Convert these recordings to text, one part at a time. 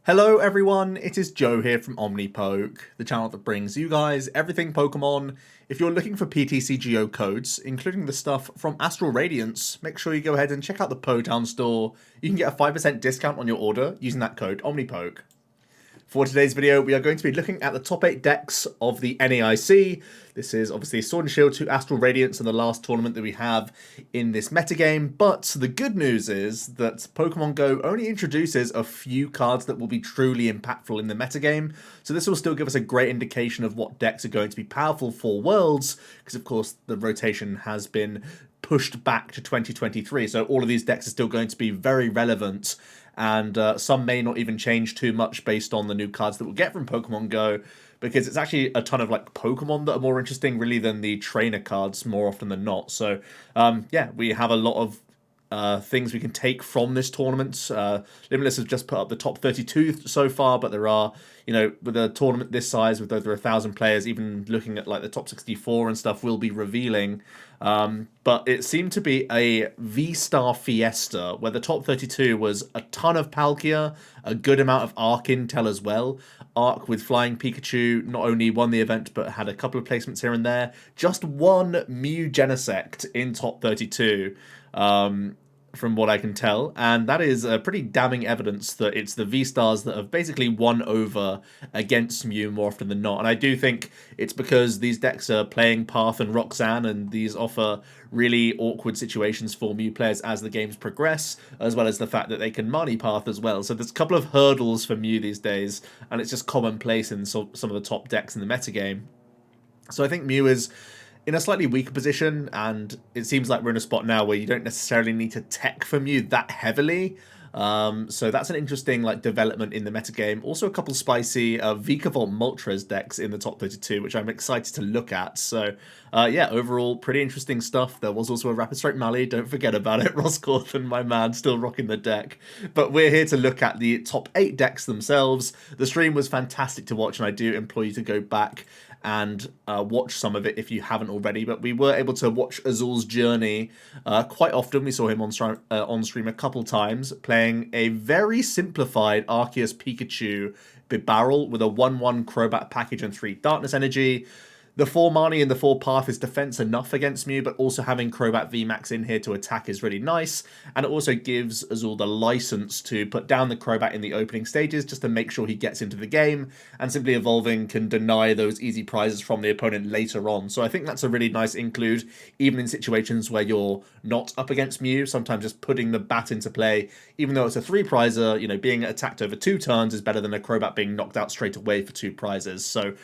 Hello everyone, it is Joe here from Omnipoke, the channel that brings you guys everything Pokemon. If you're looking for PTCGO codes, including the stuff from Astral Radiance, make sure you go ahead and check out the Potown store. You can get a 5% discount on your order using that code Omnipoke. For today's video, we are going to be looking at the top 8 decks of the NAIC. This is obviously Sword and Shield 2 Astral Radiance in the last tournament that we have in this metagame, but the good news is that Pokemon Go only introduces a few cards that will be truly impactful in the metagame, so this will still give us a great indication of what decks are going to be powerful for Worlds, because of course the rotation has been pushed back to 2023, so all of these decks are still going to be very relevant, and some may not even change too much based on the new cards that we'll get from Pokemon Go, because it's actually a ton of like Pokemon that are more interesting really than the trainer cards more often than not. So yeah, we have a lot of things we can take from this tournament. Limitless has just put up the top 32 so far, but there are, you know, with a tournament this size with over 1,000 players, even looking at like the top 64 and stuff will be revealing. But it seemed to be a V-Star fiesta where the top 32 was a ton of Palkier, a good amount of Arc intel as well. Arc with Flying Pikachu not only won the event but had a couple of placements here and there. Just one Mew Genesect in top 32. From what I can tell, and that is pretty damning evidence that it's the V-Stars that have basically won over against Mew more often than not. And I do think it's because these decks are playing Path and Roxanne, and these offer really awkward situations for Mew players as the games progress, as well as the fact that they can Marnie Path as well. So there's a couple of hurdles for Mew these days, and it's just commonplace in some of the top decks in the metagame. So I think Mew is in a slightly weaker position, and it seems like we're in a spot now where you don't necessarily need to tech for Mew that heavily. So that's an interesting like development in the metagame. Also a couple spicy Vikavolt Moltres decks in the top 32, which I'm excited to look at. So yeah, overall pretty interesting stuff. There was also a Rapid Strike Mally, don't forget about it. Roscorthan, my man, still rocking the deck. But we're here to look at the top 8 decks themselves. The stream was fantastic to watch, and I do implore you to go back and watch some of it if you haven't already. But we were able to watch Azul's journey quite often. We saw him on stream a couple times, playing a very simplified Arceus Pikachu Bibarel with a 1/1 Crobat package and 3 Darkness Energy. The 4 Marnie and the 4 Path is defense enough against Mew, but also having Crobat VMAX in here to attack is really nice. And it also gives Azul the license to put down the Crobat in the opening stages just to make sure he gets into the game. And simply evolving can deny those easy prizes from the opponent later on. So I think that's a really nice include, even in situations where you're not up against Mew. Sometimes just putting the bat into play, even though it's a 3 prizer, you know, being attacked over 2 turns is better than a Crobat being knocked out straight away for 2 prizes. So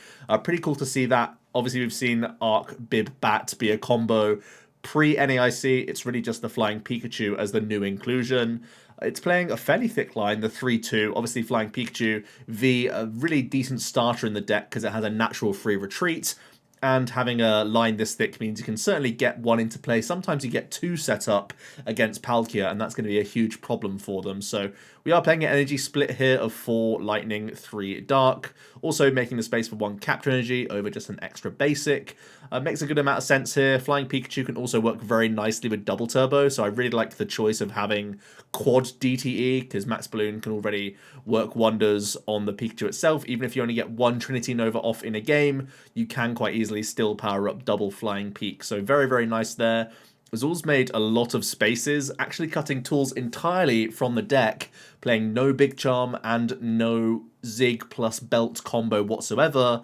pretty cool to see that. Obviously, we've seen Arc, Bib, Bat be a combo. Pre-NAIC, it's really just the Flying Pikachu as the new inclusion. It's playing a fairly thick line, the 3-2. Obviously, Flying Pikachu V, a really decent starter in the deck because it has a natural free retreat. And having a line this thick means you can certainly get 1 into play. Sometimes you get 2 set up against Palkier, and that's going to be a huge problem for them. So we are playing an energy split here of 4 Lightning, 3 Dark. Also making the space for 1 Capture Energy over just an extra basic. Makes a good amount of sense here. Flying Pikachu can also work very nicely with Double Turbo, so I really like the choice of having Quad DTE, because Max Balloon can already work wonders on the Pikachu itself. Even if you only get 1 Trinity Nova off in a game, you can quite easily still power up double Flying Peak. So very, very nice there. Azul's made a lot of spaces, actually cutting tools entirely from the deck, playing no Big Charm and no Zig plus Belt combo whatsoever.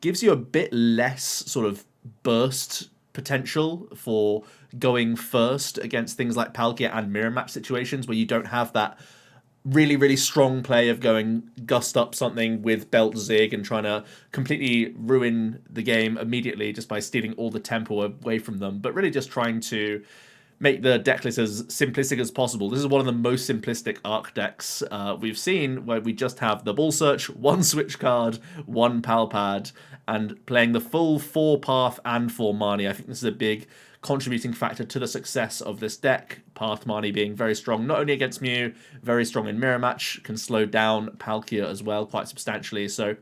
Gives you a bit less sort of burst potential for going first against things like Palkia and mirror match situations where you don't have that really, really strong play of going gust up something with Belt Zig and trying to completely ruin the game immediately just by stealing all the tempo away from them, but really just trying to make the deck list as simplistic as possible. This is one of the most simplistic Arc decks we've seen, where we just have the Ball Search, 1 Switch card, 1 Pal Pad, and playing the full 4 Path and 4 Marnie. I think this is a big contributing factor to the success of this deck. Path Marnie being very strong, not only against Mew, very strong in mirror match, can slow down Palkia as well quite substantially. So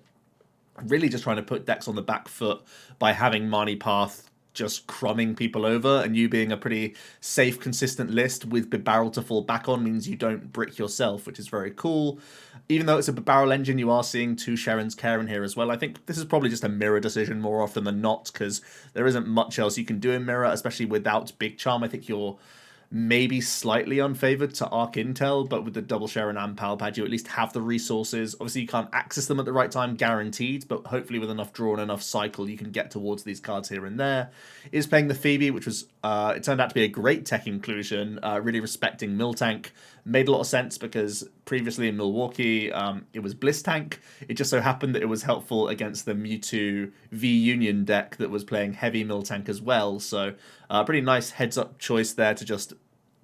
really just trying to put decks on the back foot by having Marnie Path just crumbing people over, and you being a pretty safe, consistent list with Barrel to fall back on means you don't brick yourself, which is very cool. Even though it's a Barrel engine, you are seeing 2 Sharon's Karen here as well. I think this is probably just a mirror decision more often than not, because there isn't much else you can do in mirror, especially without Big Charm. I think you're maybe slightly unfavored to Arc Intel, but with the double Sharon and Palpad, you at least have the resources. Obviously, you can't access them at the right time, guaranteed, but hopefully with enough draw and enough cycle, you can get towards these cards here and there. Is playing the Phoebe, which was, it turned out to be a great tech inclusion, really respecting Miltank. Made a lot of sense because previously in Milwaukee, it was Bliss Tank. It just so happened that it was helpful against the Mewtwo V Union deck that was playing heavy Miltank as well. So pretty nice heads-up choice there to just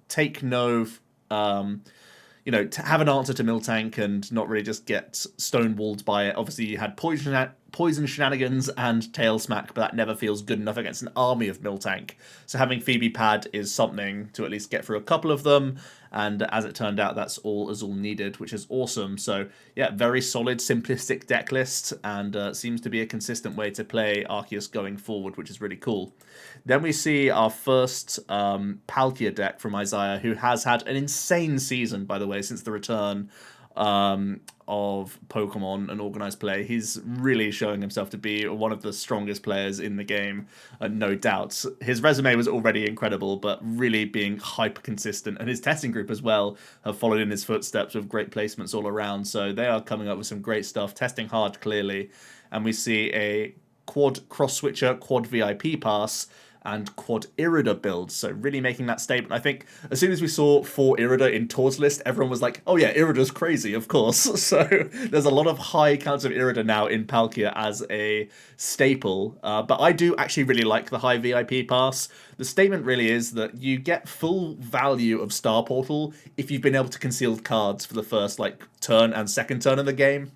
take no, to have an answer to Miltank and not really just get stonewalled by it. Obviously, you had Poison Shenanigans and Tail Smack, but that never feels good enough against an army of Miltank. So having Phoebe Pad is something to at least get through a couple of them, and as it turned out, that's all needed, which is awesome. So yeah, very solid, simplistic deck list, and seems to be a consistent way to play Arceus going forward, which is really cool. Then we see our first Palkier deck from Isaiah, who has had an insane season, by the way, since the return of Pokemon and organized play. He's really showing himself to be one of the strongest players in the game, no doubt. His resume was already incredible, but really being hyper consistent, and his testing group as well have followed in his footsteps with great placements all around. So they are coming up with some great stuff, testing hard clearly, and we see a quad cross switcher, quad VIP pass, and quad Irida builds, so really making that statement. I think as soon as we saw 4 Irida in Tor's list, everyone was like, oh yeah, Irida's crazy, of course. So there's a lot of high counts of Irida now in Palkia as a staple, but I do actually really like the high VIP pass. The statement really is that you get full value of Star Portal if you've been able to conceal cards for the first turn and second turn of the game.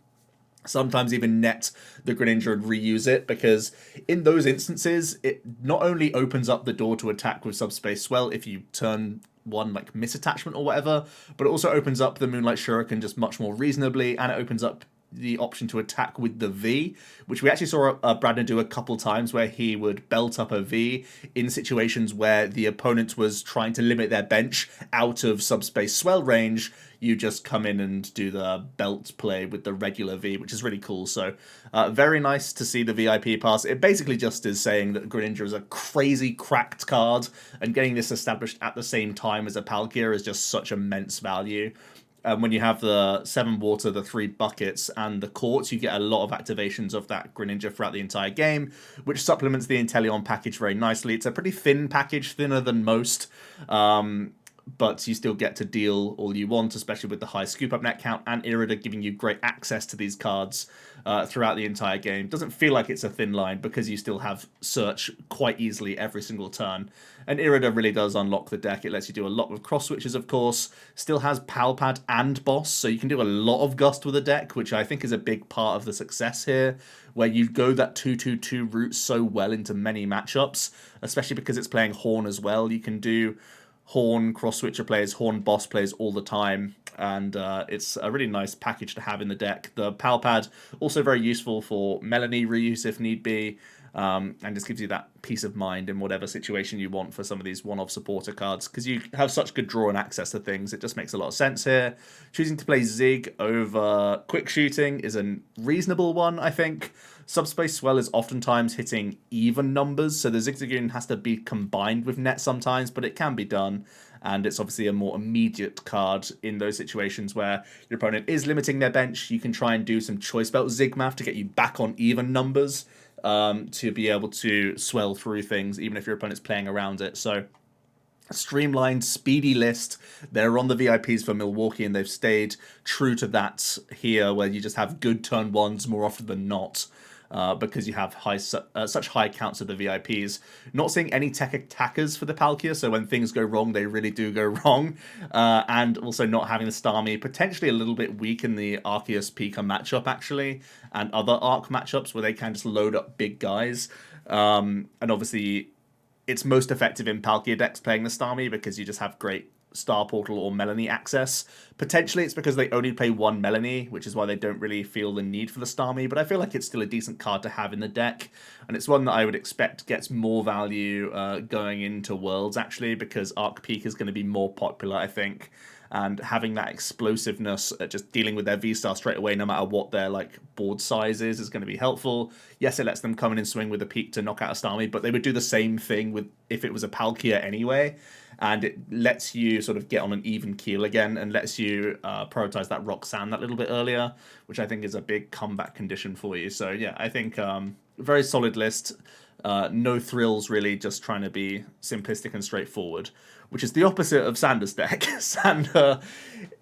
Sometimes even net the Greninja and reuse it, because in those instances, it not only opens up the door to attack with Subspace Swell if you turn one misattachment or whatever, but it also opens up the Moonlight Shuriken just much more reasonably, and it opens up the option to attack with the V, which we actually saw Bradner do a couple times, where he would belt up a V in situations where the opponent was trying to limit their bench out of Subspace Swell range. You just come in and do the belt play with the regular V, which is really cool. So very nice to see the VIP pass. It basically just is saying that Greninja is a crazy cracked card, and getting this established at the same time as a Palkia is just such immense value. When you have the 7 water, the 3 buckets, and the quartz, you get a lot of activations of that Greninja throughout the entire game, which supplements the Inteleon package very nicely. It's a pretty thin package, thinner than most, but you still get to deal all you want, especially with the high scoop-up net count, and Irida giving you great access to these cards throughout the entire game. Doesn't feel like it's a thin line, because you still have search quite easily every single turn. And Irida really does unlock the deck. It lets you do a lot with cross switches, of course. Still has Palpad and Boss, so you can do a lot of Gust with a deck, which I think is a big part of the success here, where you go that 2-2-2 route so well into many matchups, especially because it's playing Horn as well. You can do Horn cross switcher plays, Horn boss plays all the time, and it's a really nice package to have in the deck. The Palpad also very useful for Melanie reuse if need be, and just gives you that peace of mind in whatever situation you want for some of these one-off supporter cards, because you have such good draw and access to things. It just makes a lot of sense here. Choosing to play Zig over Quick Shooting is a reasonable one, I think. Subspace Swell is oftentimes hitting even numbers, so the Zigzagoon has to be combined with Net sometimes, but it can be done, and it's obviously a more immediate card in those situations where your opponent is limiting their bench. You can try and do some Choice Belt Zig math to get you back on even numbers, to be able to swell through things, even if your opponent's playing around it. So a streamlined, speedy list. They're on the VIPs for Milwaukee, and they've stayed true to that here, where you just have good turn ones more often than not. Because you have such high counts of the VIPs. Not seeing any tech attackers for the Palkia, so when things go wrong, they really do go wrong. And also not having the Starmie, potentially a little bit weak in the Arceus Pika matchup, actually, and other Arc matchups where they can just load up big guys. And obviously, it's most effective in Palkia decks playing the Starmie, because you just have great Star Portal or Melanie access. Potentially it's because they only play one Melanie, which is why they don't really feel the need for the Starmie, but I feel like it's still a decent card to have in the deck, and it's one that I would expect gets more value going into Worlds, actually, because Arc Peak is going to be more popular, I think, and having that explosiveness at just dealing with their V-Star straight away, no matter what their like board size is going to be helpful. Yes, it lets them come in and swing with a Peak to knock out a Starmie, but they would do the same thing with if it was a Palkier anyway, and it lets you sort of get on an even keel again and lets you prioritize that Roxanne that little bit earlier, which I think is a big comeback condition for you. So yeah, I think very solid list. No thrills really, just trying to be simplistic and straightforward, which is the opposite of Sander's deck. Sander,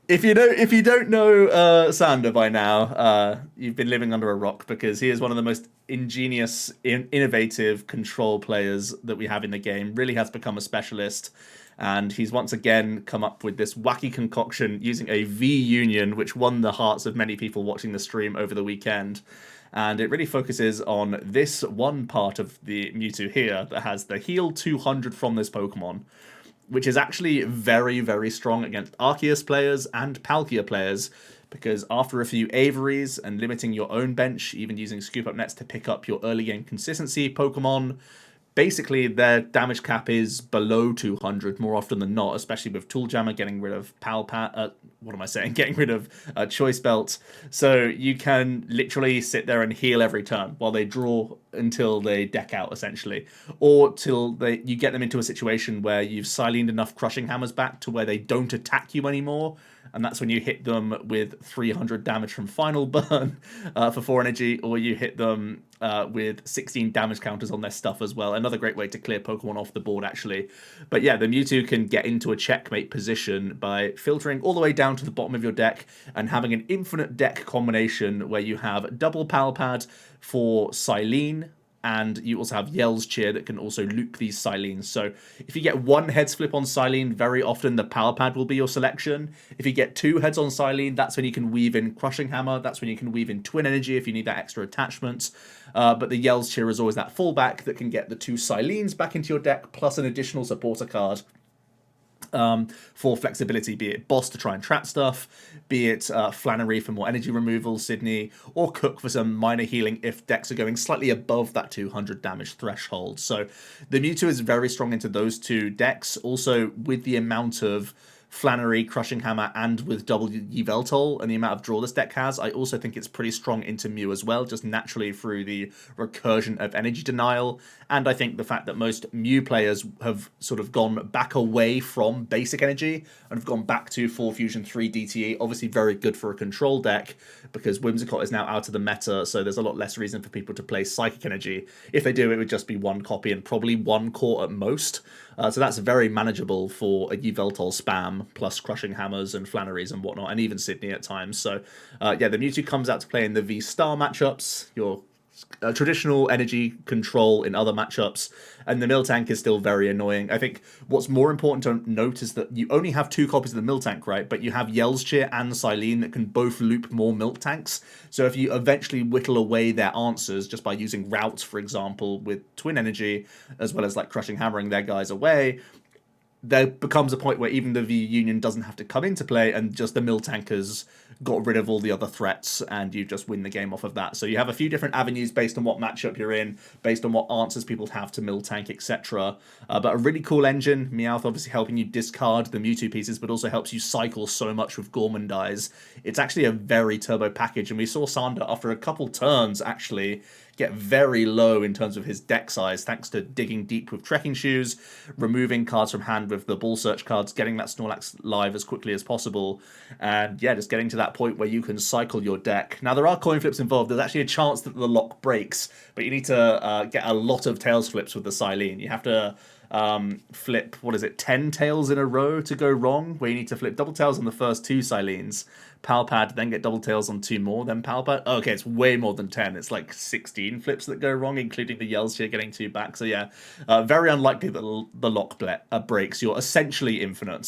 if you don't know Sander by now, you've been living under a rock, because he is one of the most ingenious, innovative control players that we have in the game. Really has become a specialist, and he's once again come up with this wacky concoction using a V Union, which won the hearts of many people watching the stream over the weekend. And it really focuses on this one part of the Mewtwo here that has the heal 200 from this Pokemon, which is actually very, very strong against Arceus players and Palkia players, because after a few Averys and limiting your own bench, even using Scoop Up Nets to pick up your early game consistency Pokemon, basically their damage cap is below 200 more often than not, especially with Tool Jammer getting rid of getting rid of Choice Belt. So you can literally sit there and heal every turn while they draw until they deck out, essentially, or till you get them into a situation where you've silenced enough Crushing Hammers back to where they don't attack you anymore. And that's when you hit them with 300 damage from Final Burn for 4 energy, or you hit them with 16 damage counters on their stuff as well. Another great way to clear Pokemon off the board, actually. But yeah, the Mewtwo can get into a checkmate position by filtering all the way down to the bottom of your deck and having an infinite deck combination where you have double Palpad for Silene, and you also have Yell's Cheer that can also loop these Silenes. So if you get one heads flip on Silene, very often the Palpad will be your selection. If you get 2 heads on Silene, that's when you can weave in Crushing Hammer. That's when you can weave in Twin Energy if you need that extra attachment. But the Yell's Cheer is always that fallback that can get the 2 Silenes back into your deck, plus an additional supporter card. For flexibility, be it Boss to try and trap stuff, be it Flannery for more energy removal, Sydney, or Cook for some minor healing if decks are going slightly above that 200 damage threshold. So the Mewtwo is very strong into those 2 decks. Also, with the amount of Flannery, Crushing Hammer, and with double Yveltal and the amount of draw this deck has, I also think it's pretty strong into Mew as well, just naturally through the recursion of energy denial. And I think the fact that most Mew players have sort of gone back away from basic energy and have gone back to 4 Fusion 3 DTE, obviously very good for a control deck, because Whimsicott is now out of the meta, so there's a lot less reason for people to play Psychic Energy. If they do, it would just be 1 copy and probably 1 core at most. So that's very manageable for a Yveltal spam, plus Crushing Hammers and Flanneries and whatnot, and even Sydney at times. So yeah, the Mewtwo comes out to play in the V-Star matchups, your traditional energy control in other matchups, and the Miltank is still very annoying. I think what's more important to note is that you only have 2 copies of the Miltank, right? But you have Yell's Cheer and Silene that can both loop more Miltanks. So if you eventually whittle away their answers just by using Route, for example, with Twin Energy, as well as like Crushing Hammering their guys away, there becomes a point where even the V Union doesn't have to come into play, and just the Miltank has got rid of all the other threats, and you just win the game off of that. So you have a few different avenues based on what matchup you're in, based on what answers people have to Miltank, etc. But a really cool engine. Meowth obviously helping you discard the Mewtwo pieces, but also helps you cycle so much with Gourmandize. It's actually a very turbo package, and we saw Sander, after a couple turns, actually get very low in terms of his deck size, thanks to digging deep with Trekking Shoes, removing cards from hand with the Ball Search cards, getting that Snorlax live as quickly as possible, and yeah, just getting to that point where you can cycle your deck. Now, there are coin flips involved. There's actually a chance that the lock breaks, but you need to get a lot of Tails flips with the Silene. You have to flip, 10 Tails in a row to go wrong, where you need to flip double Tails on the first 2 Silenes, Palpad, then get double tails on 2 more, then Palpad. Oh, okay, it's way more than 10. It's like 16 flips that go wrong, including the Yells here getting 2 back. So yeah, very unlikely that the lock breaks. You're essentially infinite.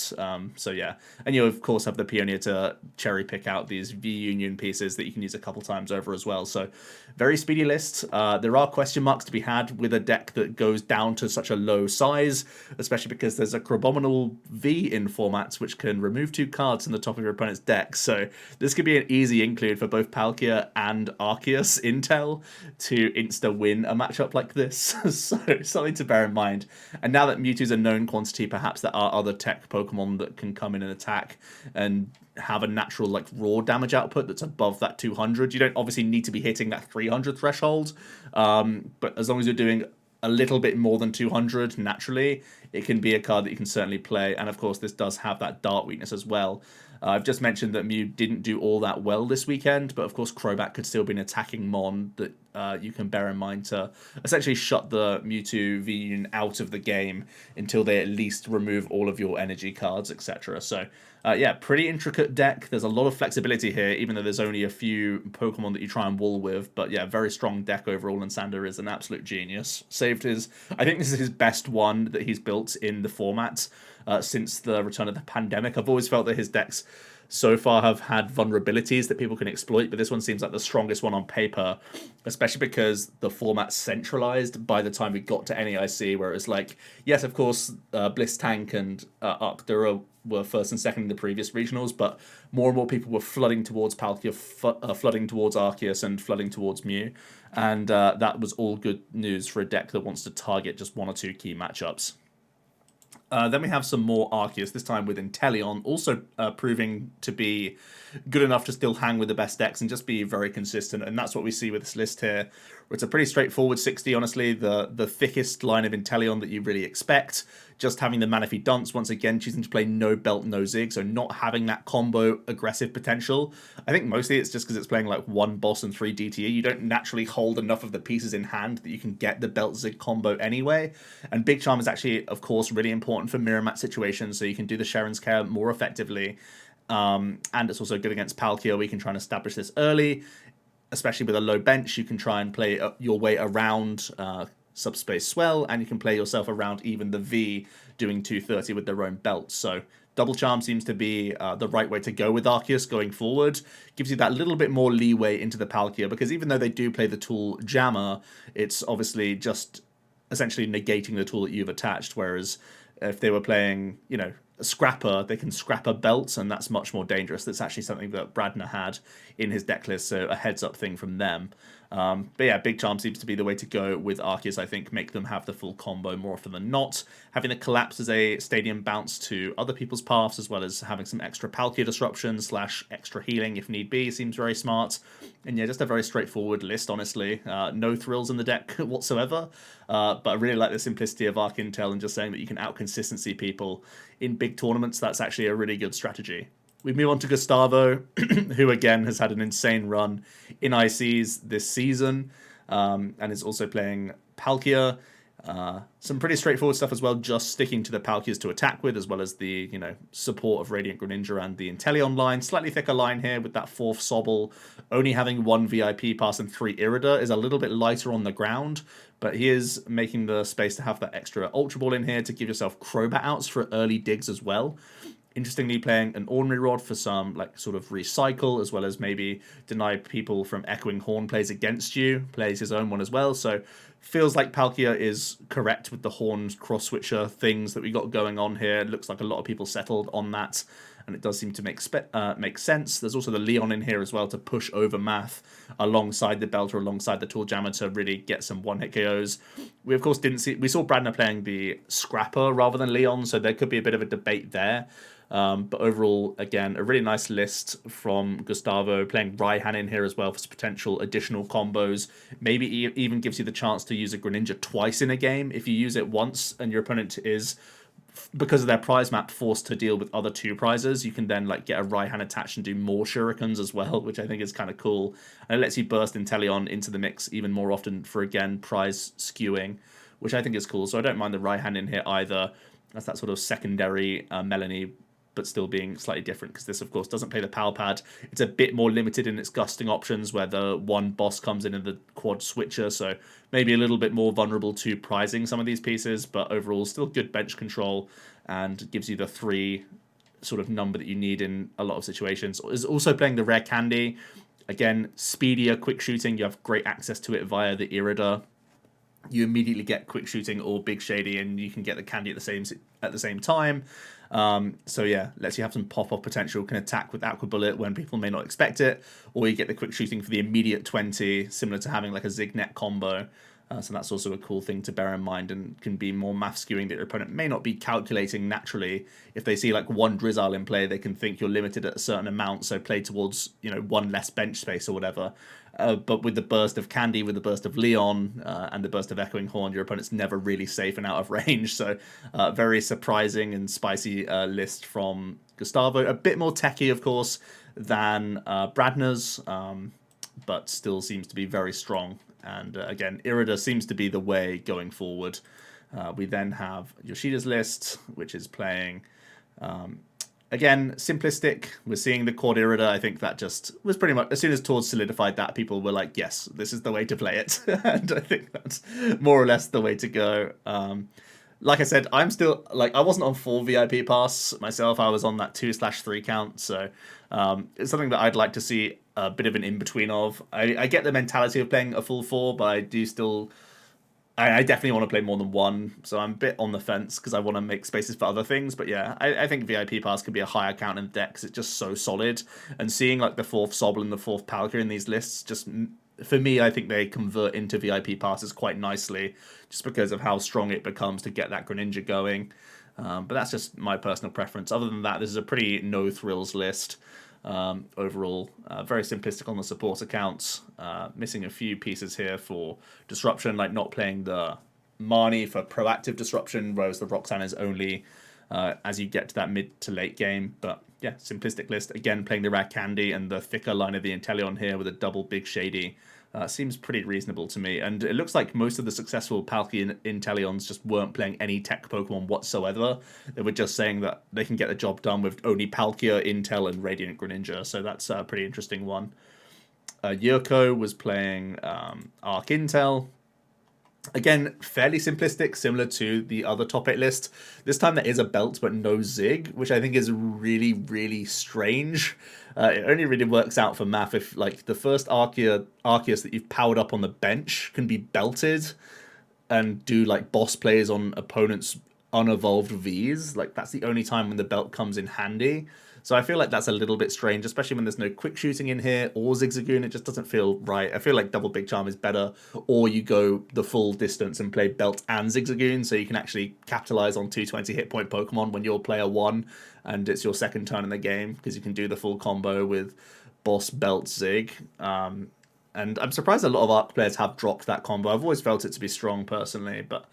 So yeah, and you of course have the Pioneer to cherry pick out these V-Union pieces that you can use a couple times over as well. So very speedy list. There are question marks to be had with a deck that goes down to such a low size, especially because there's a Crabominal V in formats which can remove 2 cards from the top of your opponent's deck. So this could be an easy include for both Palkier and Arceus Intel to insta-win a matchup like this. So something to bear in mind. And now that Mewtwo's a known quantity, perhaps there are other tech Pokemon that can come in and attack and have a natural like raw damage output that's above that 200. You don't obviously need to be hitting that 300 threshold, but as long as you're doing a little bit more than 200 naturally, it can be a card that you can certainly play. And of course, this does have that dart weakness as well. I've just mentioned that Mew didn't do all that well this weekend, but of course Crobat could still be an attacking mon that you can bear in mind to essentially shut the Mewtwo V-Union out of the game until they at least remove all of your energy cards, etc. So yeah, pretty intricate deck. There's a lot of flexibility here, even though there's only a few Pokemon that you try and wall with. But yeah, very strong deck overall, and Sander is an absolute genius. Saved his... I think this is his best one that he's built in the format since the return of the pandemic. I've always felt that his decks so far have had vulnerabilities that people can exploit, but this one seems like the strongest one on paper, especially because the format's centralized by the time we got to NAIC, where it's like, yes, of course, Bliss Tank and Arctura were first and second in the previous regionals, but more and more people were flooding towards Palkia, flooding towards Arceus, and flooding towards Mew, and that was all good news for a deck that wants to target just 1 or 2 key matchups. Then we have some more Arceus, this time with Inteleon, also proving to be good enough to still hang with the best decks and just be very consistent. And that's what we see with this list here, where it's a pretty straightforward 60, honestly, the thickest line of Inteleon that you really expect. Just having the Manaphy Dunce, once again, choosing to play no belt, no zig, so not having that combo aggressive potential. I think mostly it's just because it's playing like 1 boss and 3 DTE. You don't naturally hold enough of the pieces in hand that you can get the belt zig combo anyway. And Big Charm is actually, of course, really important for mirror match situations, so you can do the Sharon's Care more effectively. And it's also good against Palkia, where you can try and establish this early. Especially with a low bench, you can try and play your way around Subspace Swell, and you can play yourself around even the V doing 230 with their own belts. So Double Charm seems to be the right way to go with Arceus going forward. Gives you that little bit more leeway into the Palkia, because even though they do play the tool Jammer, it's obviously just essentially negating the tool that you've attached, whereas if they were playing, you know, a Scrapper, they can scrap a belt, and that's much more dangerous. That's actually something that Bradner had in his deck list, so a heads-up thing from them. But yeah, Big Charm seems to be the way to go with Arceus, I think. Make them have the full combo more often than not. Having the Collapse as a stadium bounce to other people's paths, as well as having some extra Palkia disruption / extra healing if need be, seems very smart. And yeah, just a very straightforward list, honestly. No thrills in the deck whatsoever. But I really like the simplicity of Arc Intel and just saying that you can out-consistency people in big tournaments. That's actually a really good strategy. We move on to Gustavo, who again has had an insane run in ICs this season, and is also playing Palkia. Some pretty straightforward stuff as well, just sticking to the Palkias to attack with, as well as the, you know, support of Radiant Greninja and the Inteleon line. Slightly thicker line here with that 4th Sobble. Only having 1 VIP pass and 3 Irida is a little bit lighter on the ground, but he is making the space to have that extra Ultra Ball in here to give yourself Crobat outs for early digs as well. Interestingly, playing an Ordinary Rod for some like sort of recycle, as well as maybe deny people from Echoing Horn plays against you, plays his own one as well. So feels like Palkia is correct with the Horn cross-switcher things that we got going on here. It looks like a lot of people settled on that, and it does seem to make sense. There's also the Leon in here as well to push over Math alongside the Belter, alongside the Tool Jammer to really get some one-hit KOs. We, of course, we saw Bradner playing the Scrapper rather than Leon, so there could be a bit of a debate there. But overall, again, a really nice list from Gustavo, playing Raihan in here as well for some potential additional combos. Maybe even gives you the chance to use a Greninja twice in a game. If you use it once and your opponent is, because of their prize map, forced to deal with other 2 prizes, you can then like get a Raihan attached and do more shurikens as well, which I think is kind of cool. And it lets you burst Inteleon into the mix even more often for, again, prize skewing, which I think is cool. So I don't mind the Raihan in here either. That's that sort of secondary Melanie but still being slightly different, because this, of course, doesn't play the power pad. It's a bit more limited in its gusting options, where the one boss comes in the quad switcher, so maybe a little bit more vulnerable to prizing some of these pieces, but overall still good bench control and gives you the 3 sort of number that you need in a lot of situations. Is also playing the rare candy. Again, speedier quick shooting. You have great access to it via the Irida. You immediately get quick shooting or big shady, and you can get the candy at the same time. So yeah, lets you have some pop-off potential. Can attack with Aqua Bullet when people may not expect it, or you get the quick shooting for the immediate 20, similar to having like a Zignet combo. So that's also a cool thing to bear in mind, and can be more math skewing that your opponent may not be calculating naturally. If they see like one Drizzle in play, they can think you're limited at a certain amount, so play towards, you know, 1 less bench space or whatever. But with the burst of Candy, with the burst of Leon, and the burst of Echoing Horn, your opponent's never really safe and out of range. So very surprising and spicy list from Gustavo. A bit more techy, of course, than Bradner's, but still seems to be very strong. And again, Irida seems to be the way going forward. We then have Yoshida's list, which is playing, again, simplistic. We're seeing the quad Irida. I think that just was pretty much, as soon as Tord solidified that, people were like, yes, this is the way to play it. And I think that's more or less the way to go. Like I said, I'm still, like, I wasn't on full VIP pass myself. I was on that 2/3 count. So it's something that I'd like to see a bit of an in-between of. I get the mentality of playing a full 4, but I do still, I definitely want to play more than 1. So I'm a bit on the fence because I want to make spaces for other things. But yeah, I think VIP pass could be a higher count in the deck because it's just so solid. And seeing like the 4th Sobble and the 4th Palkier in these lists, just for me, I think they convert into VIP passes quite nicely, just because of how strong it becomes to get that Greninja going. But that's just my personal preference. Other than that, this is a pretty no-thrills list. Overall, very simplistic on the support accounts. Missing a few pieces here for disruption, like not playing the Marnie for proactive disruption, whereas the Roxanne is only as you get to that mid to late game. But yeah, simplistic list. Again, playing the Rad Candy and the thicker line of the Inteleon here with a double Big Shady. Seems pretty reasonable to me. And it looks like most of the successful Palkier Inteleons just weren't playing any tech Pokemon whatsoever. They were just saying that they can get the job done with only Palkier, Intel, and Radiant Greninja. So that's a pretty interesting one. Yurko was playing Arc Intel. Again, fairly simplistic, similar to the other top 8 list. This time there is a belt, but no Zig, which I think is really, really strange. It only really works out for math if, like, the first Arceus that you've powered up on the bench can be belted and do, like, boss plays on opponents' unevolved Vs. Like, that's the only time when the belt comes in handy. So I feel like that's a little bit strange, especially when there's no quick shooting in here or Zigzagoon. It just doesn't feel right. I feel like Double Big Charm is better, or you go the full distance and play Belt and Zigzagoon, so you can actually capitalize on 220 hit point Pokemon when you're player 1 and it's your second turn in the game, because you can do the full combo with Boss, Belt, Zig. And I'm surprised a lot of Arc players have dropped that combo. I've always felt it to be strong personally, but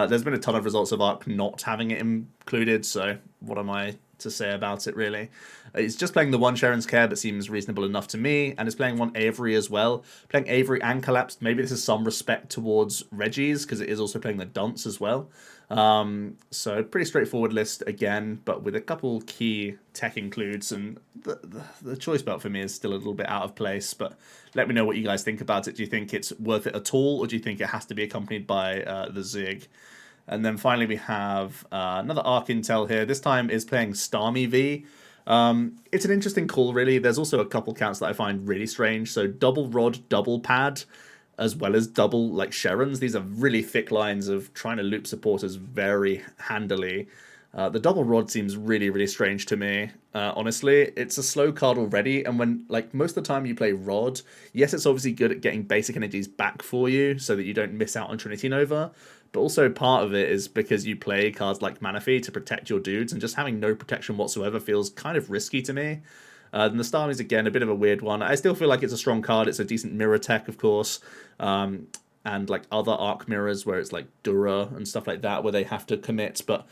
there's been a ton of results of Arc not having it included, so what am I to say about it, really? It's just playing the one Sharon's Care, but seems reasonable enough to me, and it's playing one Avery as well. Playing Avery and Collapsed, maybe this is some respect towards Reggie's, because it is also playing the Dunce as well. So pretty straightforward list again, but with a couple key tech includes, and the choice belt for me is still a little bit out of place, but let me know what you guys think about it. Do you think it's worth it at all, or do you think it has to be accompanied by the Zig? And then finally we have another Arc Intel here. This time is playing Starmie V. It's an interesting call, really. There's also a couple counts that I find really strange. So double Rod, double Pad, as well as double, like, Sharons. These are really thick lines of trying to loop supporters very handily. The double Rod seems really, really strange to me, honestly. It's a slow card already, and when, like, most of the time you play Rod, yes, it's obviously good at getting basic energies back for you so that you don't miss out on Trinity Nova, but also part of it is because you play cards like Manaphy to protect your dudes, and just having no protection whatsoever feels kind of risky to me. Then the Starmie is, again, a bit of a weird one. I still feel like it's a strong card. It's a decent mirror tech, of course, and like other Arc mirrors where it's like Dura and stuff like that, where they have to commit, but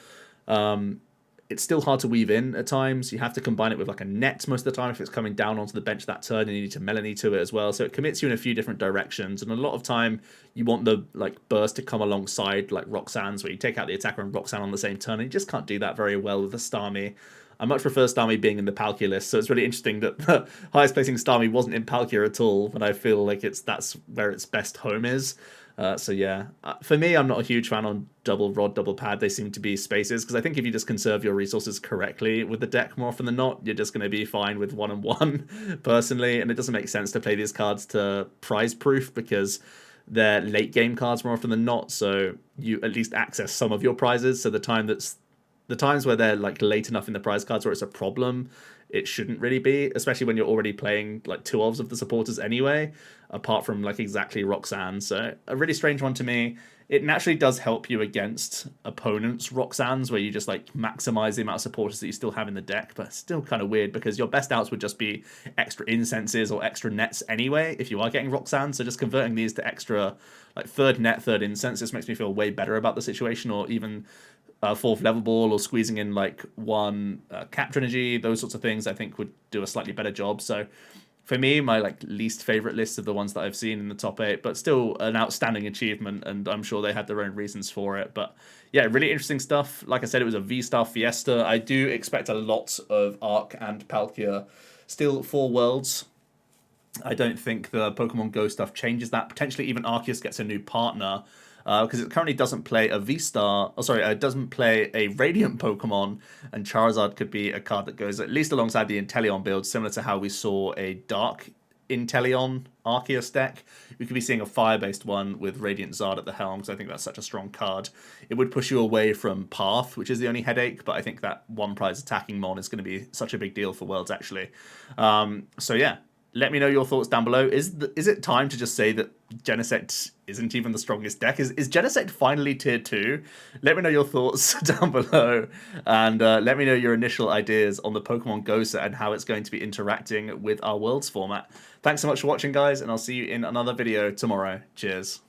it's still hard to weave in at times. You have to combine it with like a net most of the time if it's coming down onto the bench that turn, and you need to Melanie to it as well. So it commits you in a few different directions, and a lot of time you want the like burst to come alongside like Roxanne's, where you take out the attacker and Roxanne on the same turn, and you just can't do that very well with the Starmie. I much prefer Starmie being in the Palkier list, so it's really interesting that the highest placing Starmie wasn't in Palkier at all, but I feel like that's where its best home is. So yeah, for me, I'm not a huge fan on double rod, double pad. They seem to be spaces, because I think if you just conserve your resources correctly with the deck more often than not, you're just going to be fine with 1-1, personally, and it doesn't make sense to play these cards to prize proof, because they're late game cards more often than not, so you at least access some of your prizes. So the times where they're like late enough in the prize cards where it's a problem, it shouldn't really be, especially when you're already playing like 2-ofs of the supporters anyway, apart from like exactly Roxanne. So a really strange one to me. It naturally does help you against opponents' Roxannes, where you just like maximize the amount of supporters that you still have in the deck, but still kind of weird because your best outs would just be extra incenses or extra nets anyway if you are getting Roxanne. So just converting these to extra like third net, third incense just makes me feel way better about the situation, or even fourth level ball, or squeezing in like one capture energy, those sorts of things I think would do a slightly better job. So for me, my like least favorite list of the ones that I've seen in the top 8, but still an outstanding achievement, and I'm sure they had their own reasons for it. But yeah, really interesting stuff. Like I said, it was a V-Star Fiesta. I do expect a lot of Arc and Palkia still for Worlds. I don't think the Pokemon Go stuff changes that. Potentially even Arceus gets a new partner, because it currently doesn't play a V-Star. Oh, sorry, it doesn't play a Radiant Pokemon, and Charizard could be a card that goes at least alongside the Inteleon build, similar to how we saw a Dark Inteleon Arceus deck. We could be seeing a fire-based one with Radiant Zard at the helm, because I think that's such a strong card. It would push you away from Path, which is the only headache, but I think that one prize attacking Mon is going to be such a big deal for Worlds, actually. So yeah. Let me know your thoughts down below. Is it time to just say that Genesect isn't even the strongest deck? Is Genesect finally tier 2? Let me know your thoughts down below. And let me know your initial ideas on the Pokemon Go set and how it's going to be interacting with our Worlds format. Thanks so much for watching, guys, and I'll see you in another video tomorrow. Cheers.